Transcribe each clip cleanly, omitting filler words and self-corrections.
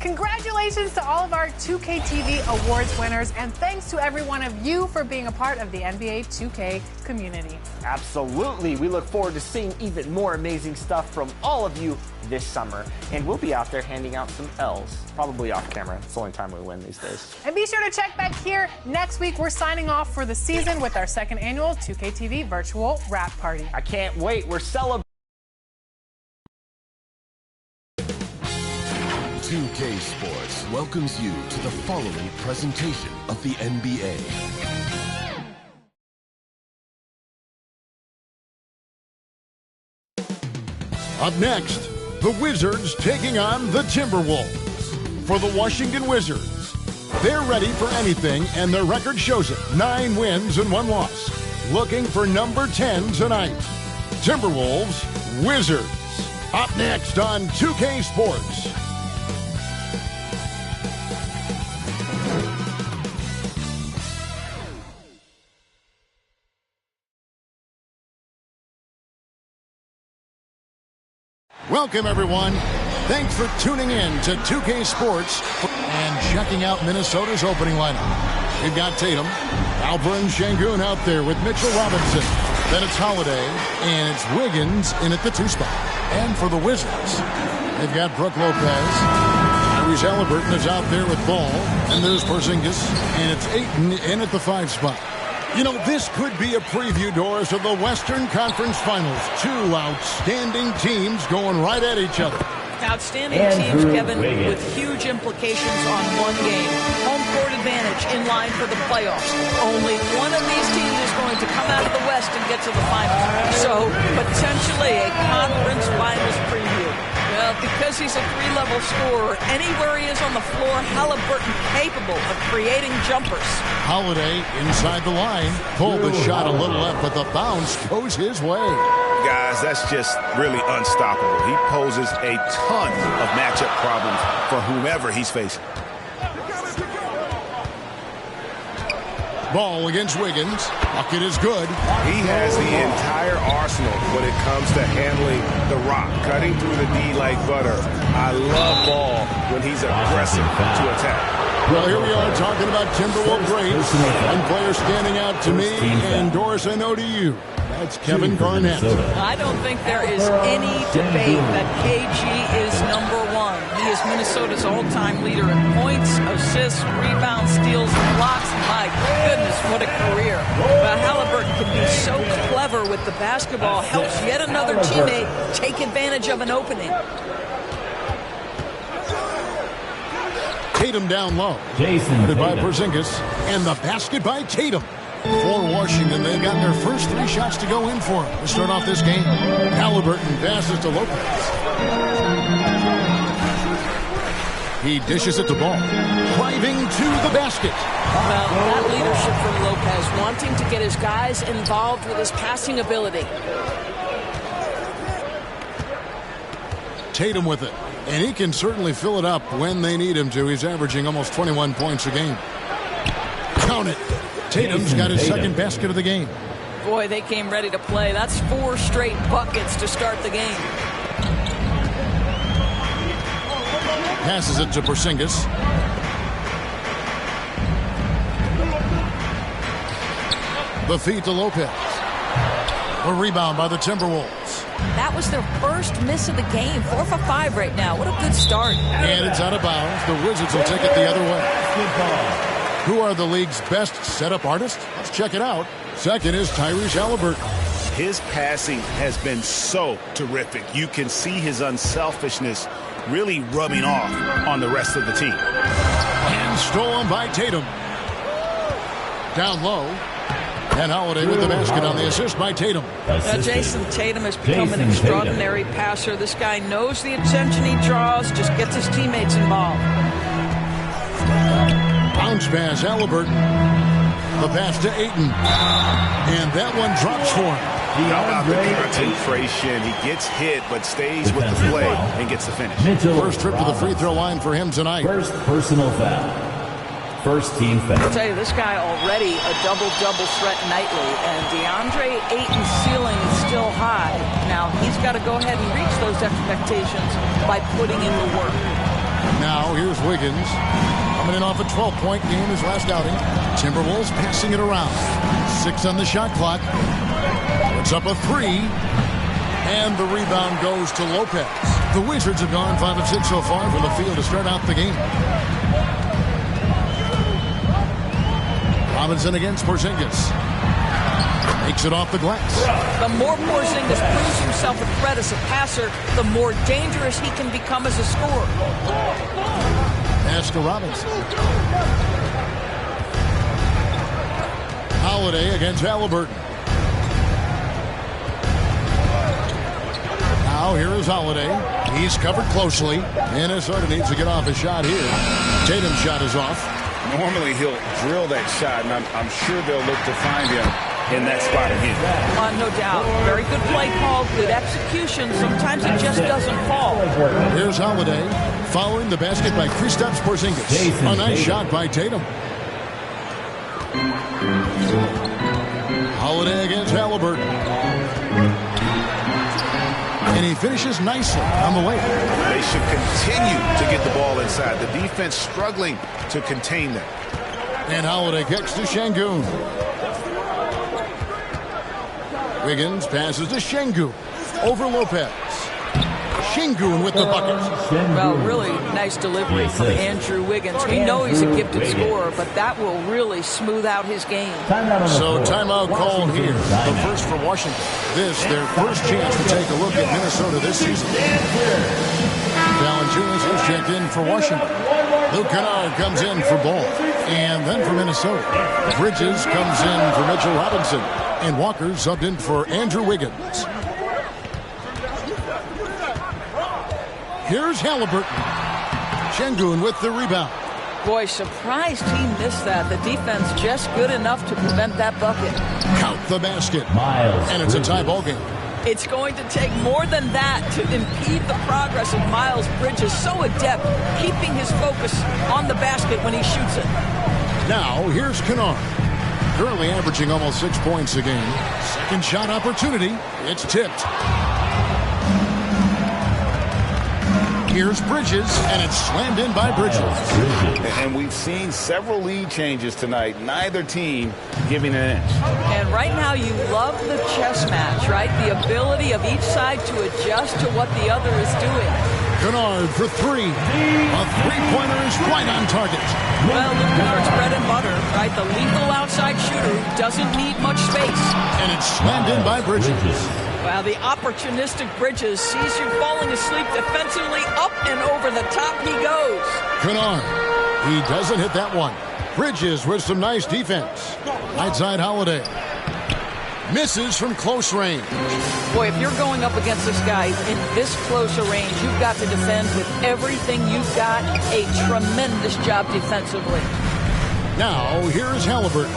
Congratulations to all of our 2K TV awards winners, and thanks to every one of you for being a part of the NBA 2K community. Absolutely. We look forward to seeing even more amazing stuff from all of you this summer. And we'll be out there handing out some L's, probably off camera. It's the only time we win these days. And be sure to check back here next week. We're signing off for the season with our second annual 2K TV virtual wrap party. I can't wait. We're celebrating. 2K Sports welcomes you to the following presentation of the NBA. Up next, the Wizards taking on the Timberwolves. For the Washington Wizards, they're ready for anything, and their record shows it. 9 wins and 1 loss. Looking for number 10 tonight. Timberwolves, Wizards. Up next on 2K Sports. Welcome, everyone. Thanks for tuning in to 2K Sports and checking out Minnesota's opening lineup. We've got Tatum, Alperen Sengun out there with Mitchell Robinson. Then it's Holiday, and it's Wiggins in at the 2 spot. And for the Wizards, they've got Brook Lopez. Tyrese Halliburton is out there with Ball. And there's Porzingis, and it's Ayton in at the 5 spot. You know, this could be a preview, Doris, of the Western Conference Finals. 2 outstanding teams going right at each other. Outstanding teams, Kevin, with huge implications on one game. Home court advantage in line for the playoffs. Only one of these teams is going to come out of the West and get to the finals. So, potentially a conference finals preview. Well, because he's a 3-level scorer, anywhere he is on the floor, Halliburton capable of creating jumpers. Holiday inside the line. Pulled the shot a little left, but the bounce goes his way. Guys, that's just really unstoppable. He poses a ton of matchup problems for whomever he's facing. Ball against Wiggins. Bucket is good. He has the entire arsenal when it comes to handling the rock, cutting through the D like butter. I love Ball when he's aggressive to attack. Well, here we are talking about Timberwolves greats. One player standing out to me, and Doris, I know to you. That's Kevin Garnett. I don't think there is any debate that KG is number 1. He is Minnesota's all-time leader in points, assists, rebounds, steals, and blocks. My goodness, what a career. But Halliburton can be so clever with the basketball, helps yet another teammate take advantage of an opening. Tatum down low. Jason by Porzingis, and the basket by Tatum. For Washington, they've got their first 3 shots to go in for them to start off this game. Halliburton passes to Lopez. He dishes it to Ball. Driving to the basket. Well, that leadership from Lopez, wanting to get his guys involved with his passing ability. Tatum with it. And he can certainly fill it up when they need him to. He's averaging almost 21 points a game. Count it. Tatum's got his second basket of the game. Boy, they came ready to play. That's 4 straight buckets to start the game. Passes it to Porzingis. The feed to Lopez. A rebound by the Timberwolves. That was their first miss of the game. 4 for 5 right now. What a good start. And it's out of bounds. The Wizards will take it the other way. Who are the league's best setup artists? Let's check it out. Second is Tyrese Halliburton. His passing has been so terrific. You can see his unselfishness really rubbing off on the rest of the team. And stolen by Tatum. Down low. And Holiday with the basket on the assist by Tatum. Jason Tatum has become an extraordinary passer. This guy knows the attention he draws, just gets his teammates involved. Bounce pass, Halliburton. The pass to Ayton. And that one drops for him. How about the concentration? He gets hit, but stays with the play and gets the finish. First trip to the free throw line for him tonight. First personal foul. First team foul. I'll tell you, this guy already a double-double threat nightly, and DeAndre Ayton's ceiling is still high. Now, he's got to go ahead and reach those expectations by putting in the work. Now here's Wiggins. Coming in off a 12-point game his last outing. Timberwolves passing it around. 6 on the shot clock. It's up a 3. And the rebound goes to Lopez. The Wizards have gone 5 of 6 so far from the field to start out the game. Robinson against Porzingis. Makes it off the glass. The more Porzingis proves himself a threat as a passer, the more dangerous he can become as a scorer. Pass to Robinson. Holiday against Halliburton. Now here is Holiday. He's covered closely. Minnesota needs to get off a shot here. Tatum's shot is off. Normally he'll drill that shot, and I'm sure they'll look to find him in that spot again. No doubt. Very good play call, good execution. Sometimes it just doesn't fall. Here's Holiday following the basket by Kristaps Porzingis. A nice shot by Tatum. Holiday against Halliburton. And he finishes nicely on the way. They should continue to get the ball inside. The defense struggling to contain them. And Holiday kicks to Şengün. Wiggins passes to Şengün. Over Lopez. Şengün with the bucket. Well, really nice delivery from Andrew Wiggins. We know he's a gifted scorer, but that will really smooth out his game. So timeout called here. The first for Washington. This, their first chance to take a look at Minnesota this season. Valanciunas is checked in for Washington. Luke Kennard comes in for Ball. And then for Minnesota, Bridges comes in for Mitchell Robinson. And Walker subbed in for Andrew Wiggins. Here's Halliburton. Şengün with the rebound. Boy, surprised he missed that. The defense just good enough to prevent that bucket. Count the basket. Miles. And it's a tie ball game. It's going to take more than that to impede the progress of Miles Bridges. So adept, keeping his focus on the basket when he shoots it. Now, here's Kennard. Currently averaging almost 6 points a game. Second shot opportunity. It's tipped. Here's Bridges, and it's slammed in by Bridges. And we've seen several lead changes tonight. Neither team giving an inch. And right now you love the chess match, right? The ability of each side to adjust to what the other is doing. Kennard for 3. A three-pointer is right on target. Well, Luke Kennard's bread and butter, right? The lethal outside shooter who doesn't need much space. And it's slammed in by Bridges. Wow, the opportunistic Bridges sees you falling asleep defensively. Up and over the top he goes. Kennard. He doesn't hit that one. Bridges with some nice defense. Right side Holiday. Misses from close range. Boy, if you're going up against this guy in this close a range, you've got to defend with everything you've got. A tremendous job defensively. Now, here's Halliburton.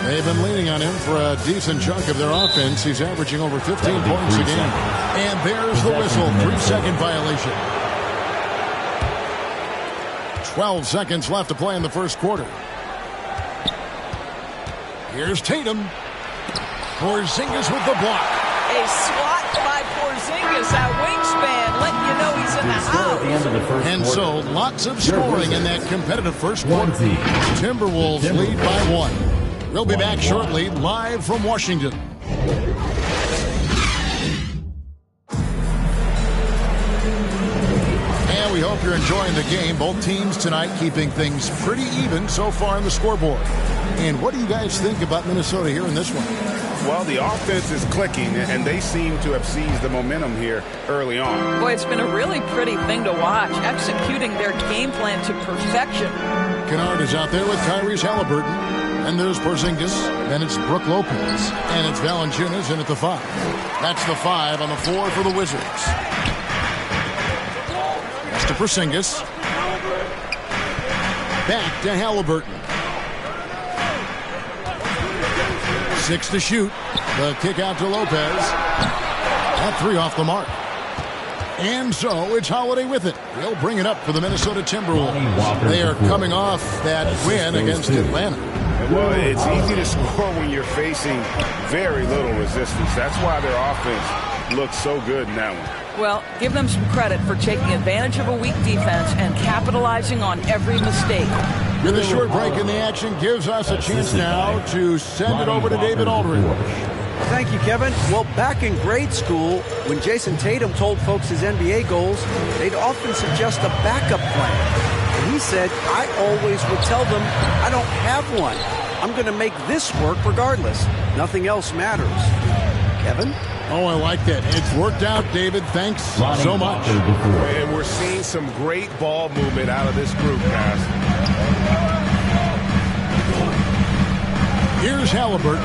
They've been leaning on him for a decent chunk of their offense. He's averaging over 15 points a game. And there's the whistle. 3-second violation. 12 seconds left to play in the first quarter. Here's Tatum. Porzingis with the block. A swat by Porzingis. That wingspan letting you know he's in the house. And so, lots of scoring in that competitive first quarter. Timberwolves lead by 1. We'll be back shortly, live from Washington. And we hope you're enjoying the game. Both teams tonight keeping things pretty even so far on the scoreboard. And what do you guys think about Minnesota here in this one? Well, the offense is clicking, and they seem to have seized the momentum here early on. Boy, it's been a really pretty thing to watch, executing their game plan to perfection. Kennard is out there with Tyrese Halliburton. And there's Porzingis. Then it's Brook Lopez. And it's Valanciunas in at the 5. That's the 5 on the floor for the Wizards. That's to Porzingis. Back to Halliburton. 6 to shoot. The kick out to Lopez. That 3 off the mark. And so it's Holiday with it. He'll bring it up for the Minnesota Timberwolves. They are coming off that win against Atlanta. Well, it's easy to score when you're facing very little resistance. That's why their offense looks so good in that one. Well, give them some credit for taking advantage of a weak defense and capitalizing on every mistake. And the short break in the action gives us a chance now to send it over to David Aldridge. Thank you, Kevin. Well, back in grade school, when Jason Tatum told folks his NBA goals, they'd often suggest a backup plan. And he said, I always would tell them, I don't have one. I'm going to make this work regardless. Nothing else matters. Kevin? Oh, I like that. It's worked out, David. Thanks so much. And we're seeing some great ball movement out of this group, guys. Here's Halliburton.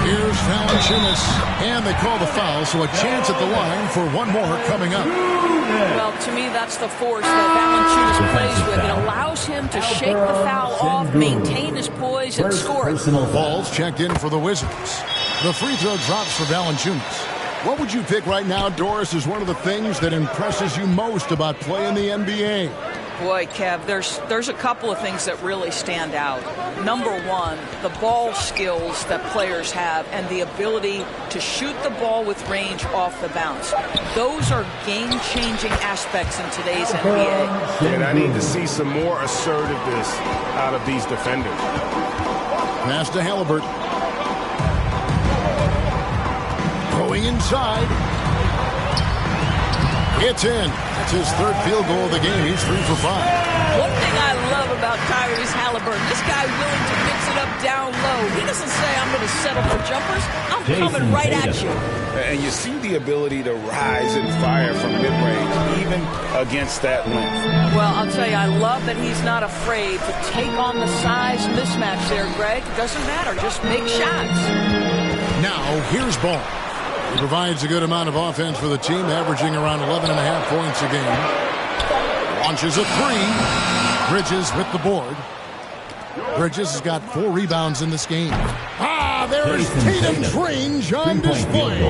Here's Valanciunas, and they call the foul, so a chance at the line for one more coming up. Well, to me, that's the force that Valanciunas plays with. It allows him to shake the foul off, maintain his poise, and score it. Ball's checked in for the Wizards. The free throw drops for Valanciunas. What would you pick right now, Doris, is one of the things that impresses you most about playing the NBA? Boy, Kev, there's a couple of things that really stand out. Number one, the ball skills that players have and the ability to shoot the ball with range off the bounce. Those are game-changing aspects in today's NBA. And I need to see some more assertiveness out of these defenders. Pass to Halliburton. Going inside. It's in. That's his third field goal of the game. He's 3 for 5. One thing I love about Tyrese Halliburton, this guy willing to mix it up down low. He doesn't say, I'm going to settle for jumpers. I'm coming right at you. And you see the ability to rise and fire from mid-range, even against that length. Well, I'll tell you, I love that he's not afraid to take on the size mismatch there, Greg. It doesn't matter. Just make shots. Now, here's Ball. He provides a good amount of offense for the team, averaging around 11.5 points a game. Launches a three. Bridges with the board. Bridges has got 4 rebounds in this game. There's Tatum's range on display.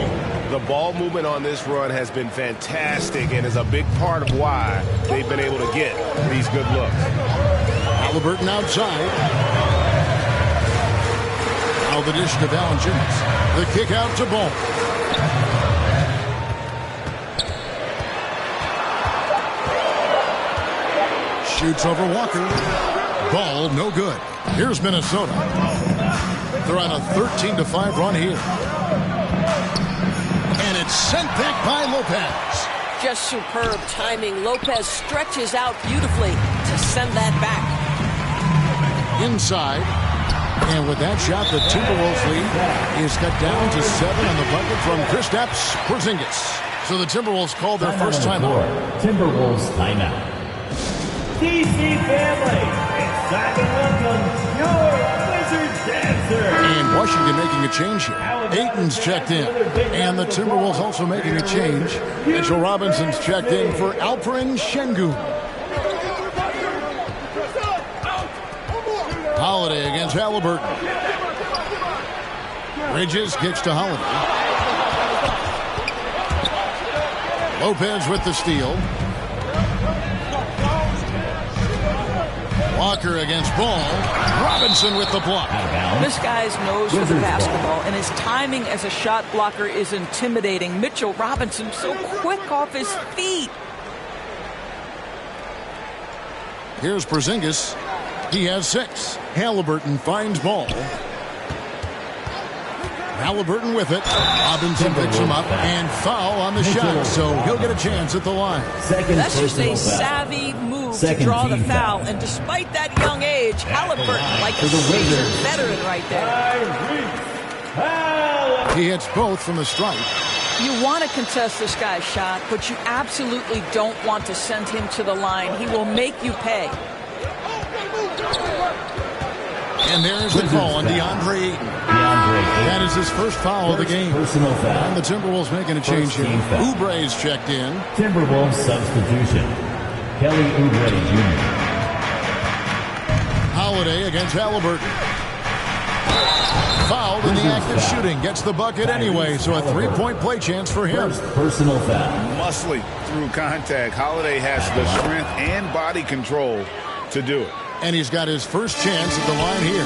The ball movement on this run has been fantastic and is a big part of why they've been able to get these good looks. Halliburton outside. Now the dish to Valanciunas. The kick out to Ball. Shoots over Walker. Ball no good. Here's Minnesota. They're on a 13-5 run here. And it's sent back by Lopez. Just superb timing. Lopez stretches out beautifully to send that back. Inside. And with that shot, the Timberwolves lead is cut down to 7 on the bucket from Kristaps Porzingis. So the Timberwolves called their first timeout. Timberwolves timeout. DC family, it's time to welcome your Wizard Dancer. And Washington making a change here. Ayton's checked in. And the Timberwolves also making a change. Mitchell Robinson's checked in for Alperen Şengün. Holiday against Halliburton. Bridges kicks to Holiday. Lopez with the steal. Walker against Ball. Robinson with the block. This guy's nose for the basketball, and his timing as a shot blocker is intimidating. Mitchell Robinson so quick off his feet. Here's Porzingis. He has 6. Halliburton finds Ball. Halliburton with it. Robinson picks him up and foul on the shot, so he'll get a chance at the line. That's just a savvy move to draw the foul, and despite that young age, Halliburton, like a seasoned veteran right there. He hits both from the stripe. You want to contest this guy's shot, but you absolutely don't want to send him to the line. He will make you pay. And there's the call on DeAndre Ayton. That is his first foul of the game. Personal foul. And the Timberwolves making a change here. Oubre's checked in. Timberwolves substitution. Kelly Oubre Jr. Holiday against Halliburton. Fouled in the act of shooting. Gets the bucket anyway, so a 3-point play chance for him. First personal foul. Muscly through contact. Holiday has the strength and body control to do it. And he's got his first chance at the line here.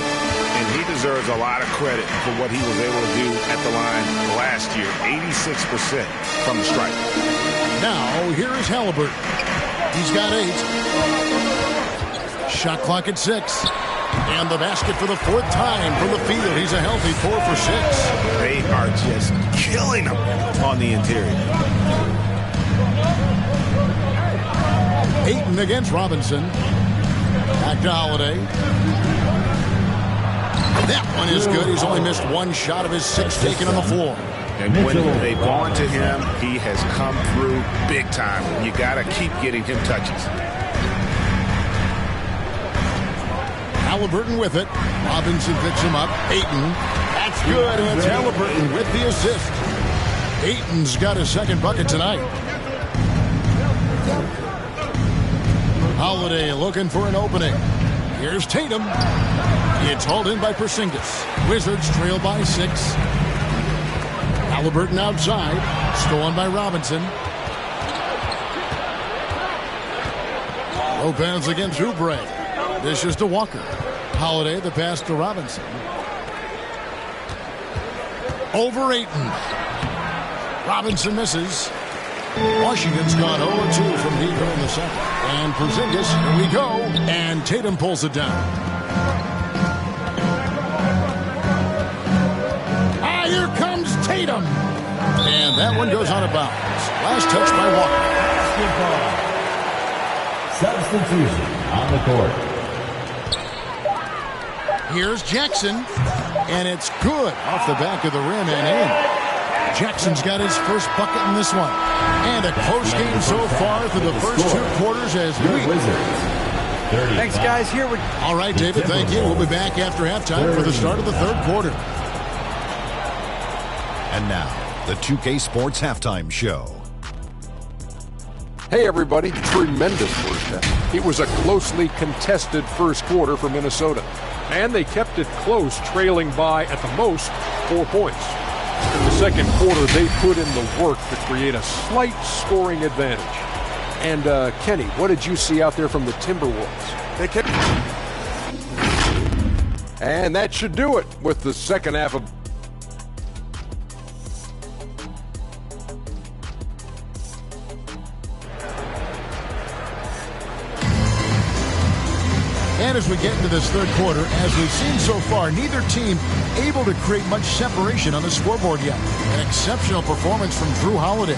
and he deserves a lot of credit for what he was able to do at the line last year. 86% from the stripe. Now, here is Halliburton. He's got 8. Shot clock at 6. And the basket for the 4th time from the field. He's a healthy 4 for 6. They are just killing him on the interior. Ayton against Robinson. Back to Holiday. That one is good. He's only missed 1 shot of his 6 taken on the floor. And when they've gone to him, he has come through big time. You got to keep getting him touches. Halliburton with it. Robinson picks him up. Ayton. That's good. And it's Halliburton with the assist. Ayton's got his 2nd bucket tonight. Holiday looking for an opening. Here's Tatum. It's hauled in by Porzingis. Wizards trail by 6. Halliburton outside. Stolen by Robinson. Lopez against Oubre. Dishes to Walker. Holiday, the pass to Robinson. Over Ayton. Robinson misses. Washington's gone 0-2 from deep here in the 2nd. And Porzingis, here we go. And Tatum pulls it down. Here comes Tatum. And that one goes out of bounds. Last touch by Walker. Substitution on the court. Here's Jackson. And it's good off the back of the rim and in. Jackson's got his first bucket in this one. And a close game so far for the first 2 quarters as we... Thanks, guys. Here we... All right, David, thank you. We'll be back after halftime for the start of the 3rd quarter. And now, the 2K Sports Halftime Show. Hey, everybody. Tremendous first half. It was a closely contested first quarter for Minnesota. And they kept it close, trailing by, at the most, 4 points. In the 2nd quarter, they put in the work to create a slight scoring advantage. And, Kenny, what did you see out there from the Timberwolves? They kept... And that should do it with the second half of... And as we get into this 3rd quarter, as we've seen so far, neither team able to create much separation on the scoreboard yet. An exceptional performance from Drew Holiday.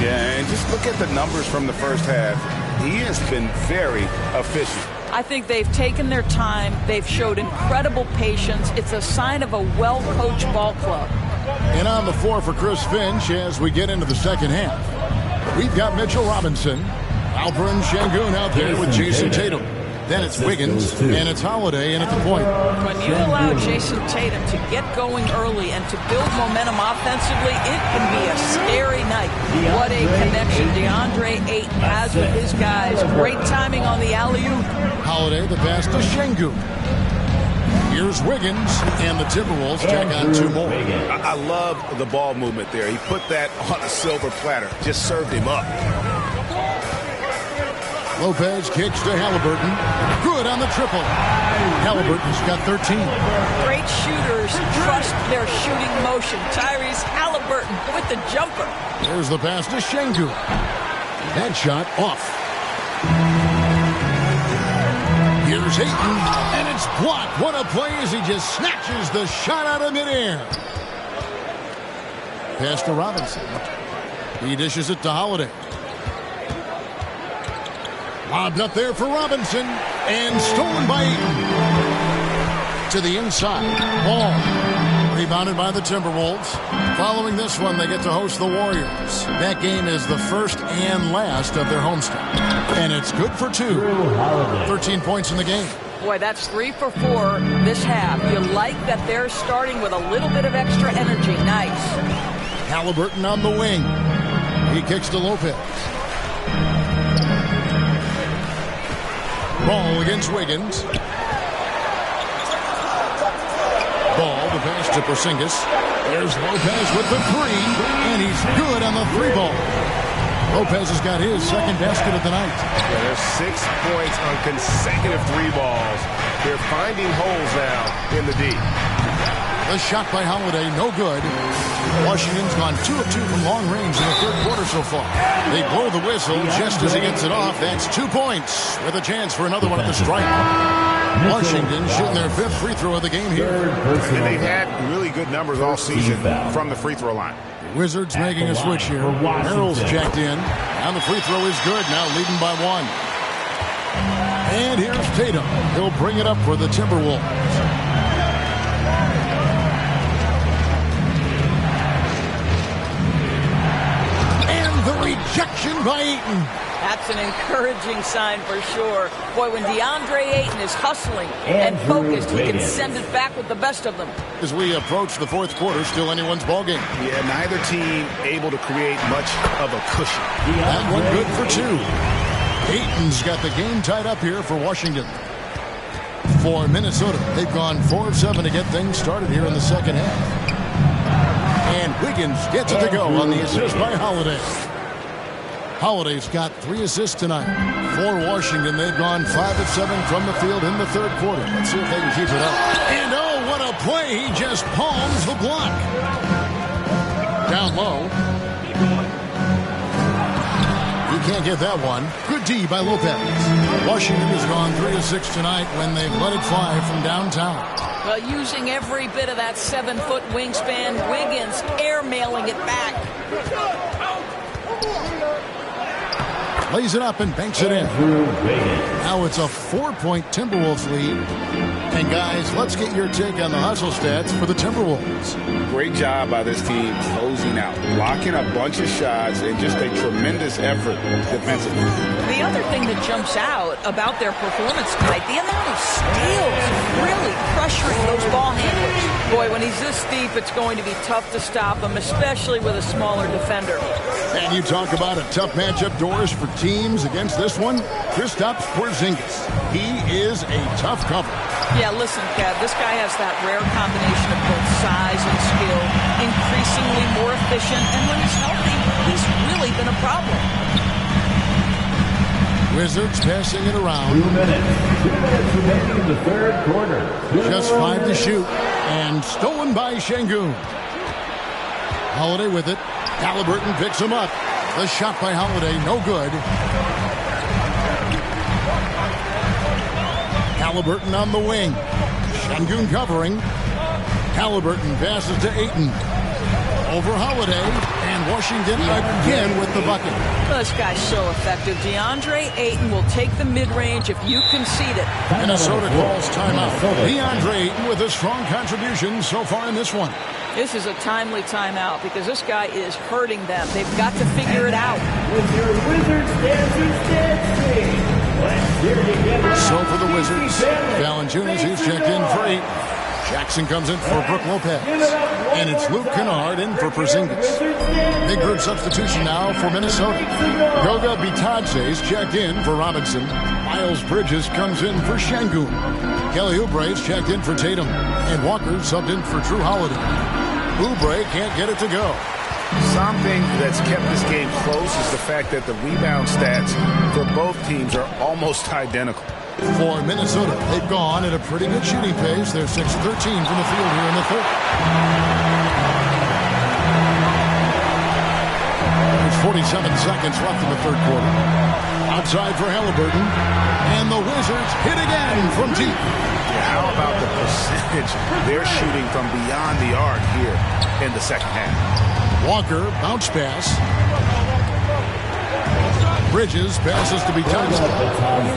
Yeah, and just look at the numbers from the first half. He has been very efficient. I think they've taken their time. They've showed incredible patience. It's a sign of a well-coached ball club. And on the floor for Chris Finch as we get into the 2nd half. We've got Mitchell Robinson, Alperen Şengün out there with Jason Tatum. Then it's Wiggins, and it's Holiday in at the point. When you allow Jason Tatum to get going early and to build momentum offensively, it can be a scary night. What a connection DeAndre Ayton has with his guys. Great timing on the alley-oop. Holiday, the pass to Şengün. Here's Wiggins, and the Timberwolves tack on 2 more. I love the ball movement there. He put that on a silver platter. Just served him up. Lopez kicks to Halliburton. Good on the triple. Halliburton's got 13. Great shooters trust their shooting motion. Tyrese Halliburton with the jumper. There's the pass to Şengün. That shot off. Here's Ayton, and it's blocked. What a play as he just snatches the shot out of midair. Pass to Robinson. He dishes it to Holiday. Lobbed up there for Robinson, and stolen by Ayton. To the inside. Ball. Rebounded by the Timberwolves. Following this one, they get to host the Warriors. That game is the first and last of their homestand. And it's good for 2. 13 points in the game. Boy, that's 3 for 4 this half. You like that they're starting with a little bit of extra energy. Nice. Halliburton on the wing. He kicks to Lopez. Ball against Wiggins. Ball, the pass to Porzingis. There's Lopez with the 3, and he's good on the 3-ball. Lopez has got his second basket of the night. Yeah, there's 6 points on consecutive 3 balls. They're finding holes now in the D. The shot by Holiday, no good. Washington's gone 2 of 2 from long range in the third quarter so far. They blow the whistle just as he gets it off. That's 2 points with a chance for another one at the stripe. Washington shooting their 5th free throw of the game here. And they've had really good numbers all season from the free throw line. Wizards making a switch here. Merrill's checked in. And the free throw is good, now leading by 1. And here's Tatum. He'll bring it up for the Timberwolves. Rejection by Ayton. That's an encouraging sign for sure. Boy, when DeAndre Ayton is hustling and focused, he can send it back with the best of them. As we approach the fourth quarter, still anyone's ballgame. Yeah, neither team able to create much of a cushion. That one good for 2. Ayton's got the game tied up here for Washington. For Minnesota, they've gone 4 of 7 to get things started here in the second half. And Wiggins gets it to go on the assist by Holiday. Holiday's got 3 assists tonight. For Washington, they've gone 5 of 7 from the field in the third quarter. Let's see if they can keep it up. And oh, what a play. He just palms the block. Down low. He can't get that one. Good D by Lopez. Washington has gone 3 of 6 tonight when they've let it fly from downtown. Well, using every bit of that 7-foot wingspan, Wiggins airmailing it back. Lays it up and banks it in. Now it's a 4-point Timberwolves lead. And guys, let's get your take on the hustle stats for the Timberwolves. Great job by this team closing out, blocking a bunch of shots, and just a tremendous effort defensively. The other thing that jumps out about their performance tonight, the amount of steals, really pressuring those ball handlers. Boy, when he's this deep, it's going to be tough to stop him, especially with a smaller defender. And you talk about a tough matchup, Doris, for teams against this one. Kristaps Porzingis. He is a tough cover. Yeah, listen, Kev, this guy has that rare combination of both size and skill, increasingly more efficient, and when he's healthy, he's really been a problem. Wizards passing it around. 2 minutes remaining in the third quarter. Just 5 to shoot, and stolen by Şengün. Holiday with it. Halliburton picks him up. The shot by Holiday, no good. Halliburton on the wing. Şengün covering. Halliburton passes to Ayton. Over Holiday, and Washington again with the bucket. This guy's so effective. DeAndre Ayton will take the mid-range if you concede it. Minnesota calls timeout. DeAndre Ayton with a strong contribution so far in this one. This is a timely timeout because this guy is hurting them. They've got to figure it out. With your Wizards dancing. So for the Wizards, Valanciunas, he's checked in for 8. Jackson comes in for Brook Lopez. And it's Luke Kennard in for Porzingis. Big group substitution now for Minnesota. Goga Bitadze's checked in for Robinson. Miles Bridges comes in for Şengün. Kelly Oubre's checked in for Tatum. And Walker subbed in for Drew Holiday. Oubre can't get it to go. Something that's kept this game close is the fact that the rebound stats for both teams are almost identical. For Minnesota, they've gone at a pretty good shooting pace. They're 6 of 13 from the field here in the third. There's 47 seconds left in the third quarter. Outside for Halliburton. And the Wizards hit again from deep. Yeah, how about the percentage they're shooting from beyond the arc here in the second half? Walker, bounce pass. Bridges passes to Bitadze.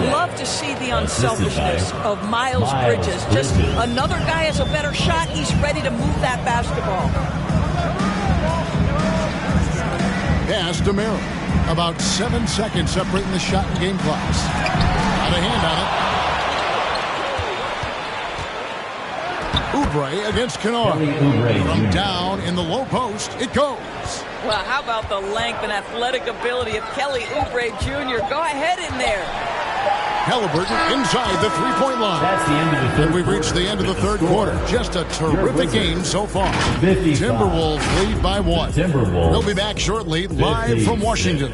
You love to see the unselfishness of Miles Bridges. Just another guy has a better shot. He's ready to move that basketball. Pass to Merrill. About 7 seconds separating the shot and game clocks. Got a hand on it. Oubre against Kennard. From down in the low post, it goes. Well, how about the length and athletic ability of Kelly Oubre Jr.? Go ahead in there. Halliburton inside the three-point line. That's the end of the third and we've reached the end of the third quarter. Just a terrific game so far. Timberwolves lead by 1. We'll be back shortly, live from Washington.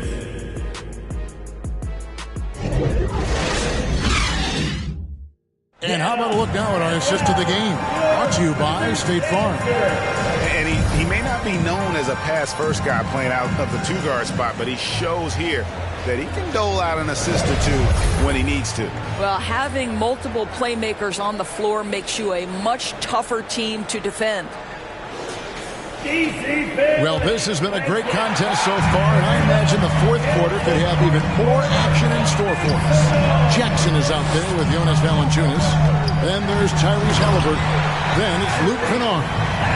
And how about a look now at our assist of the game? Brought to you by State Farm. And he may not be known as a pass-first guy playing out of the two-guard spot, but he shows here that he can dole out an assist or two when he needs to. Well, having multiple playmakers on the floor makes you a much tougher team to defend. Well, this has been a great contest so far, and I imagine the fourth quarter could have even more action in store for us. Jackson is out there with Jonas Valanciunas. Then there's Tyrese Halliburton. Then it's Luke Kennard.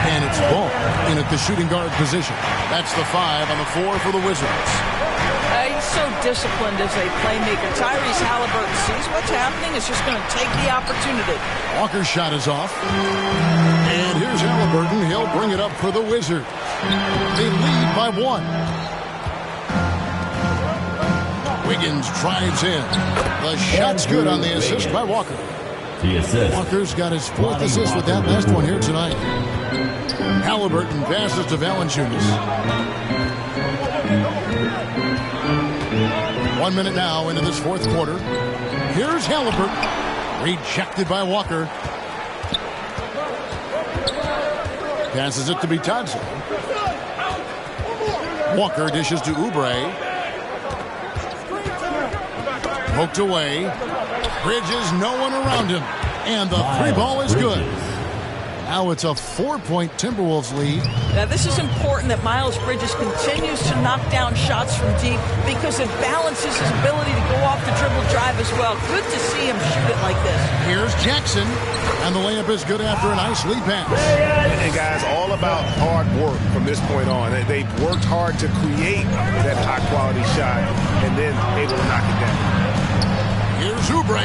And it's Ball in at the shooting guard position. That's the 5 on the floor for the Wizards. He's so disciplined as a playmaker. Tyrese Halliburton sees what's happening. Is just going to take the opportunity. Walker's shot is off. And here's Halliburton. He'll bring it up for the Wizards. They lead by 1. Wiggins drives in. The shot's good on the assist by Walker. The assist. Walker's got his 4th assist with that last one here tonight. Halliburton passes to Valanciunas. 1 minute now into this fourth quarter. Here's Halliburton. Rejected by Walker. Passes it to Bitadze. Walker dishes to Oubre. Poked away. Bridges, no one around him. And the 3-ball is good. Now it's a 4-point Timberwolves lead. Now this is important that Miles Bridges continues to knock down shots from deep because it balances his ability to go off the dribble drive as well. Good to see him shoot it like this. Here's Jackson. And the layup is good after a nice lead pass. And guys, all about hard work from this point on. They've worked hard to create that high-quality shot and then able to knock it down. Here's Oubre.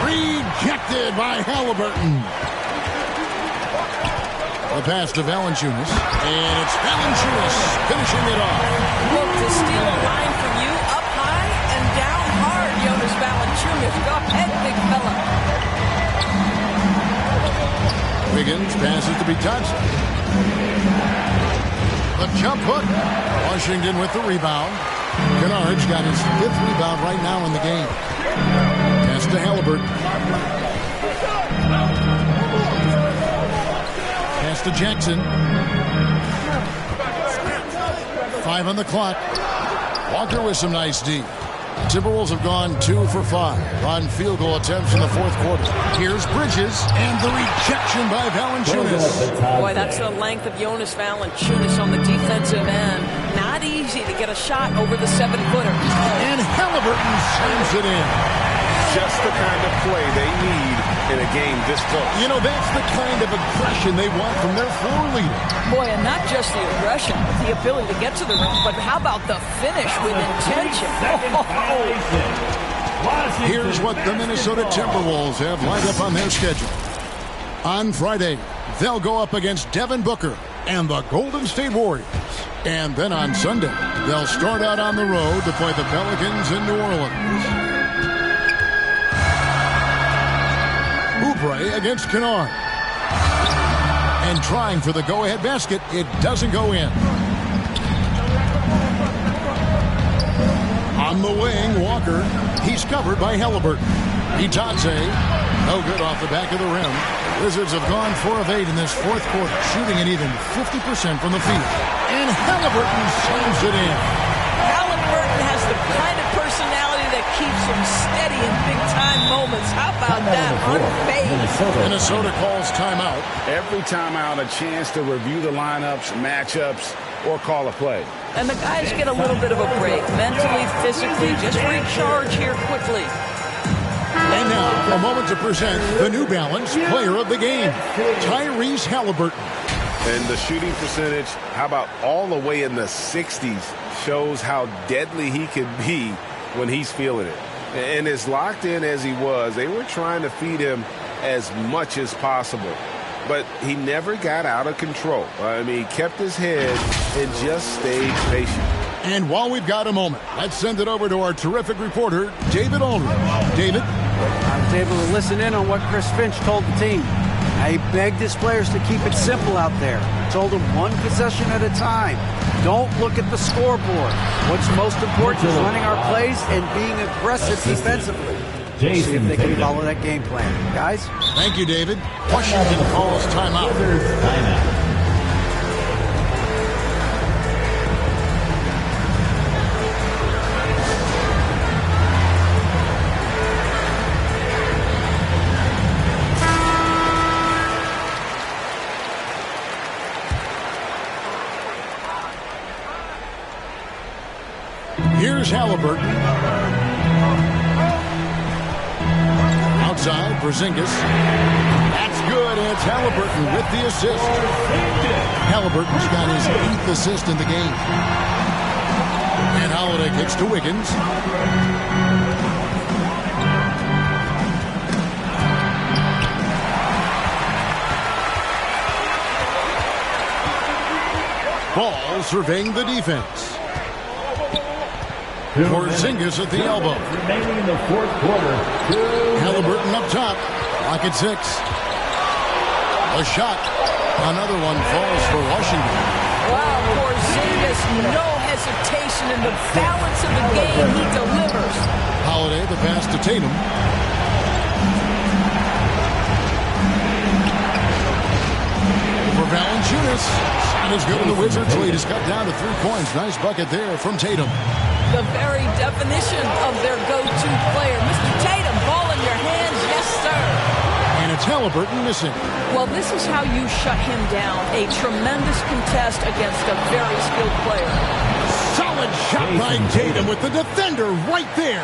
Rejected by Halliburton. The pass to Valanciunas. And it's Valanciunas finishing it off. Look, to steal a line from you, up high and down hard, Jonas Valanciunas. Go ahead, big fella. Wiggins passes to Bitadze. The jump hook. Washington with the rebound. Kennard's got his 5th rebound right now in the game. Pass to Halliburton. Pass to Jackson. 5 on the clock. Walker with some nice D. Timberwolves have gone 2 for 5 on field goal attempts in the fourth quarter. Here's Bridges and the rejection by Valanciunas. Boy, that's the length of Jonas Valanciunas on the defensive end. Not easy to get a shot over the 7-footer. And Halliburton slams it in. Just the kind of play they need in a game this close. You know, that's the kind of aggression they want from their floor leader. Boy, and not just the aggression, but the ability to get to the rim, but how about the finish with intention? Here's what the Minnesota Timberwolves have lined up on their schedule. On Friday, they'll go up against Devin Booker and the Golden State Warriors. And then on Sunday, they'll start out on the road to play the Pelicans in New Orleans. Oubre against Kennard. And trying for the go-ahead basket, it doesn't go in. On the wing, Walker. He's covered by Halliburton. Bitadze, no good off the back of the rim. Wizards have gone 4 of 8 in this fourth quarter, shooting at even 50% from the field. And Halliburton slams it in. Halliburton has the kind of personality that keeps him steady in big-time moments. How about that? Unfazed. Minnesota calls timeout. Every timeout, a chance to review the lineups, matchups, or call a play. And the guys get a little bit of a break, mentally, physically, just recharge here quickly. And now, a moment to present the New Balance Player of the Game, Tyrese Halliburton. And the shooting percentage, how about all the way in the 60s, shows how deadly he can be when he's feeling it. And as locked in as he was, they were trying to feed him as much as possible. But he never got out of control. I mean, he kept his head and just stayed patient. And while we've got a moment, let's send it over to our terrific reporter, David Aldridge. David? I was able to listen in on what Chris Finch told the team. He begged his players to keep it simple out there. Told them one possession at a time. Don't look at the scoreboard. What's most important is running our plays and being aggressive defensively. See if Jason they can Tatum. follow that game plan. Guys? Thank you, David. Washington calls timeout. Wizards timeout. Here's Halliburton. Outside, Porzingis. That's good, and it's Halliburton with the assist. Halliburton's got his 8th assist in the game. And Holiday kicks to Wiggins. Ball surveying the defense. Porzingis at the elbow. Remaining in the fourth quarter. Halliburton up top. Clock at 6. A shot. Another one falls for Washington. Wow, Porzingis, no hesitation in the balance of the game. He delivers. Holiday, the pass to Tatum. For Valanciunas. Shot is good, and the Wizards lead is cut down to 3 points. Nice bucket there from Tatum. The very definition of their go-to player. Mr. Tatum, ball in your hands, yes, sir. And it's Halliburton missing. Well, this is how you shut him down. A tremendous contest against a very skilled player. Solid shot by Tatum with the defender right there.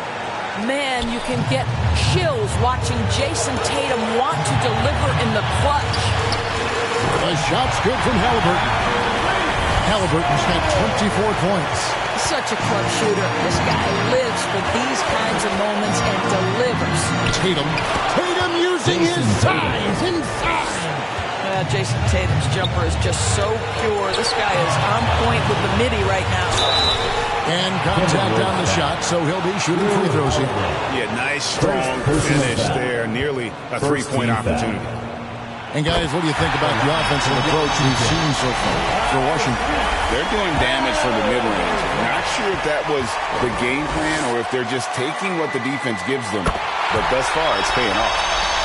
Man, you can get chills watching Jason Tatum want to deliver in the clutch. The shot's good from Halliburton. Halliburton's got 24 points. Such a clutch shooter. This guy lives for these kinds of moments and delivers. Tatum using his size inside. Jason Tatum's jumper is just so pure. This guy is on point with the midi right now. And contact on the shot, so he'll be shooting free throws here. Yeah, nice, strong finish there. Nearly a three-point opportunity. And guys, what do you think about the offensive approach we've seen so far for Washington? They're doing damage from the mid-range. Not sure if that was the game plan or if they're just taking what the defense gives them. But thus far, it's paying off.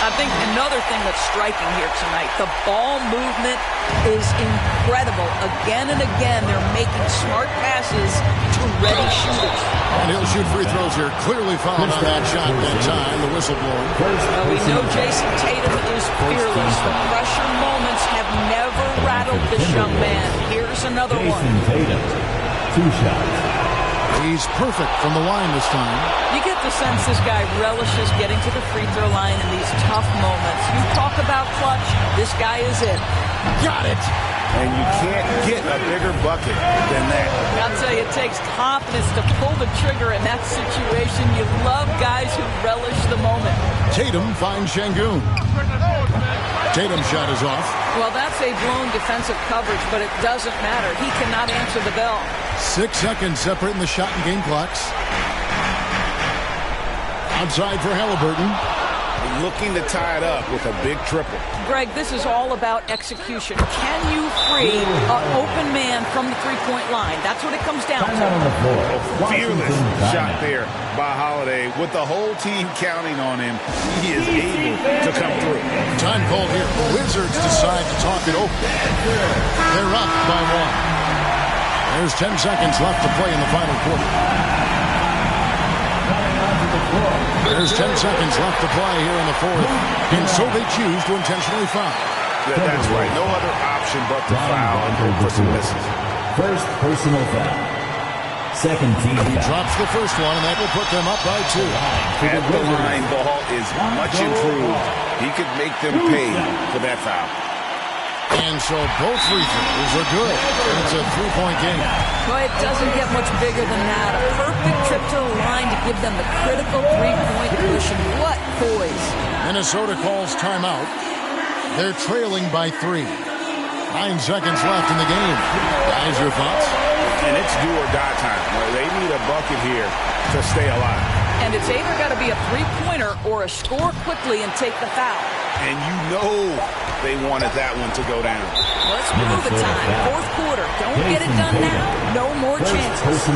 I think another thing that's striking here tonight, the ball movement is incredible. Again and again, they're making smart passes to ready shooters. And he'll shoot free throws here. Clearly fouled on that shot that time, the whistle blowing. Well, we know Jason Tatum is fearless. The pressure moments have never rattled this young man. Here's another one. Jason Tatum, 2 shots. He's perfect from the line this time. You get the sense this guy relishes getting to the free throw line in these tough moments. You talk about clutch, this guy is it. Got it! And you can't get a bigger bucket than that. I'll tell you, it takes confidence to pull the trigger in that situation. You love guys who relish the moment. Tatum finds Şengün. Tatum's shot is off. Well, that's a blown defensive coverage, but it doesn't matter. He cannot answer the bell. 6 seconds separating the shot and game clocks. Outside for Halliburton. Looking to tie it up with a big triple. Greg, this is all about execution. Can you free an open man from the three-point line? That's what it comes down to. A fearless shot there by Holiday. With the whole team counting on him, he is able to come through. Time call here. The Wizards decide to talk it over. They're up by 1. There's 10 seconds left to play in the final quarter. There's 10 seconds left to play here in the fourth. And so they choose to intentionally foul. That's right. No other option but to foul and hope for some misses. First personal foul. Second team He foul. drops the first one, and that will put them up by 2. At the line, ball is much improved. He could make them pay for that foul. And so both free throws are good. And it's a 3-point game. Well, it doesn't get much bigger than that. A perfect trip to the line to give them the critical three-point cushion. What poise. Minnesota calls timeout. They're trailing by 3. 9 seconds left in the game. Guys, your thoughts? And it's do or die time. They need a bucket here to stay alive. And it's either got to be a three-pointer or a score quickly and take the foul. And you know they wanted that one to go down. Let's move the time. Fourth quarter. Don't get it done now. No more chances.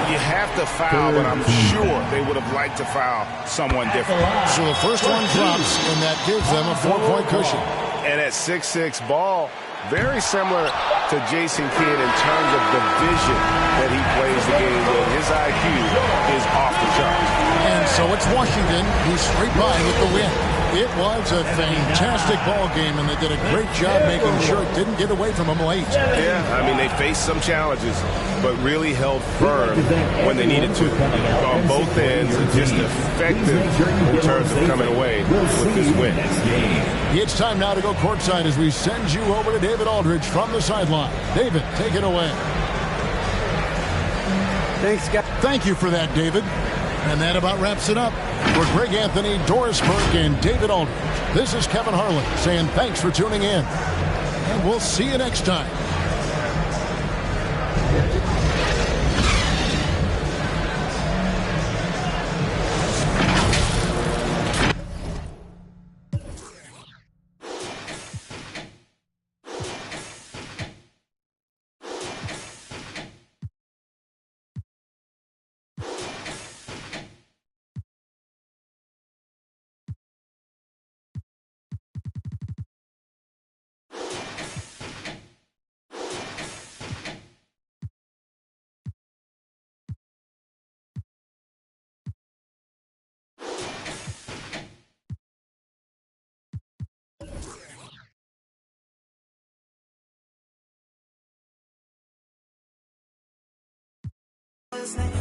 You have to foul, but I'm sure they would have liked to foul someone different. So the first one drops, and that gives them a 4-point cushion. And at 6'6" ball, very similar to Jason Kidd in terms of the vision that he plays the game with. His IQ is off the charts. And so it's Washington who's straight by with the win. It was a fantastic ball game, and they did a great job making sure it didn't get away from them late. Yeah, I mean, they faced some challenges, but really held firm when they needed to. On both ends, just effective in terms of coming away with this win. It's time now to go courtside as we send you over to David Aldridge from the sideline. David, take it away. Thanks, guys. Thank you for that, David. And that about wraps it up. For Greg Anthony, Doris Burke, and David Aldridge, this is Kevin Harlan saying thanks for tuning in. And we'll see you next time.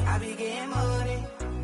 I be getting money.